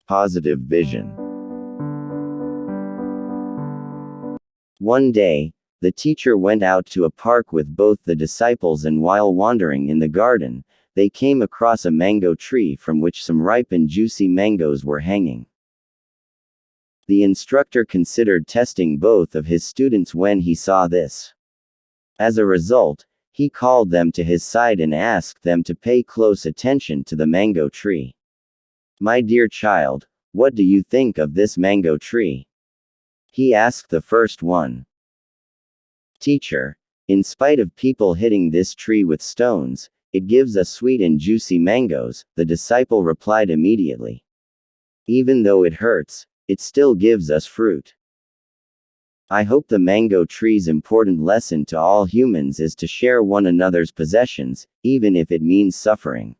Positive vision. One day, the teacher went out to a park with both the disciples, and while wandering in the garden, they came across a mango tree from which some ripe and juicy mangoes were hanging. The instructor considered testing both of his students when he saw this. As a result, he called them to his side and asked them to pay close attention to the mango tree. "My dear child, what do you think of this mango tree?" he asked the first one. "Teacher, in spite of people hitting this tree with stones, it gives us sweet and juicy mangoes," the disciple replied immediately. "Even though it hurts, it still gives us fruit." I hope the mango tree's important lesson to all humans is to share one another's possessions, even if it means suffering.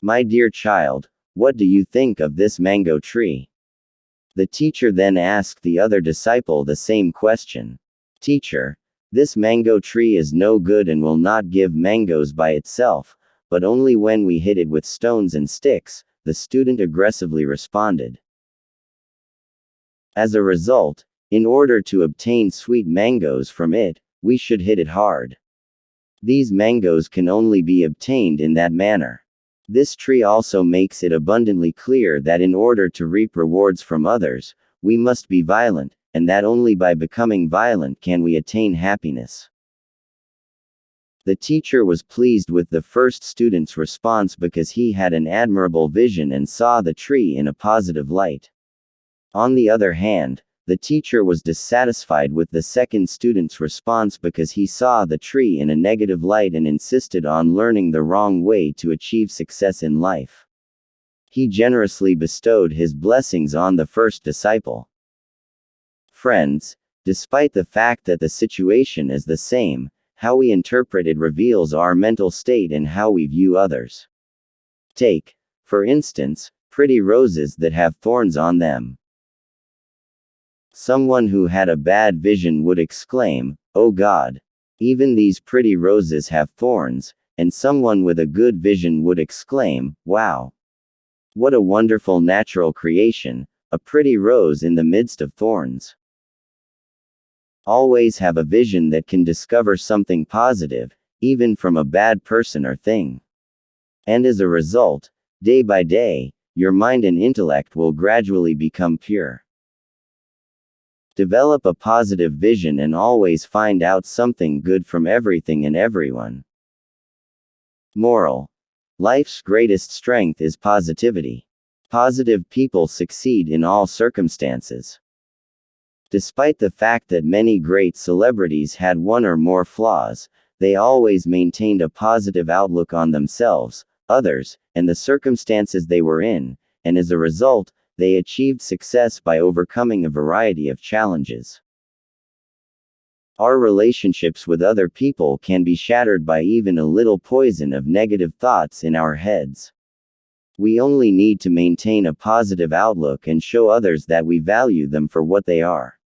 "My dear child, what do you think of this mango tree?" The teacher then asked the other disciple the same question. "Teacher, this mango tree is no good and will not give mangoes by itself, but only when we hit it with stones and sticks," the student aggressively responded. "As a result, in order to obtain sweet mangoes from it, we should hit it hard. These mangoes can only be obtained in that manner. This tree also makes it abundantly clear that in order to reap rewards from others, we must be violent, and that only by becoming violent can we attain happiness." The teacher was pleased with the first student's response because he had an admirable vision and saw the tree in a positive light. On the other hand, the teacher was dissatisfied with the second student's response because he saw the tree in a negative light and insisted on learning the wrong way to achieve success in life. He generously bestowed his blessings on the first disciple. Friends, despite the fact that the situation is the same, how we interpret it reveals our mental state and how we view others. Take, for instance, pretty roses that have thorns on them. Someone who had a bad vision would exclaim, "Oh God! Even these pretty roses have thorns," and someone with a good vision would exclaim, "Wow! What a wonderful natural creation, a pretty rose in the midst of thorns." Always have a vision that can discover something positive, even from a bad person or thing. And as a result, day by day, your mind and intellect will gradually become pure. Develop a positive vision and always find out something good from everything and everyone. Moral: life's greatest strength is positivity. Positive people succeed in all circumstances. Despite the fact that many great celebrities had one or more flaws, they always maintained a positive outlook on themselves, others, and the circumstances they were in, and as a result, they achieved success by overcoming a variety of challenges. Our relationships with other people can be shattered by even a little poison of negative thoughts in our heads. We only need to maintain a positive outlook and show others that we value them for what they are.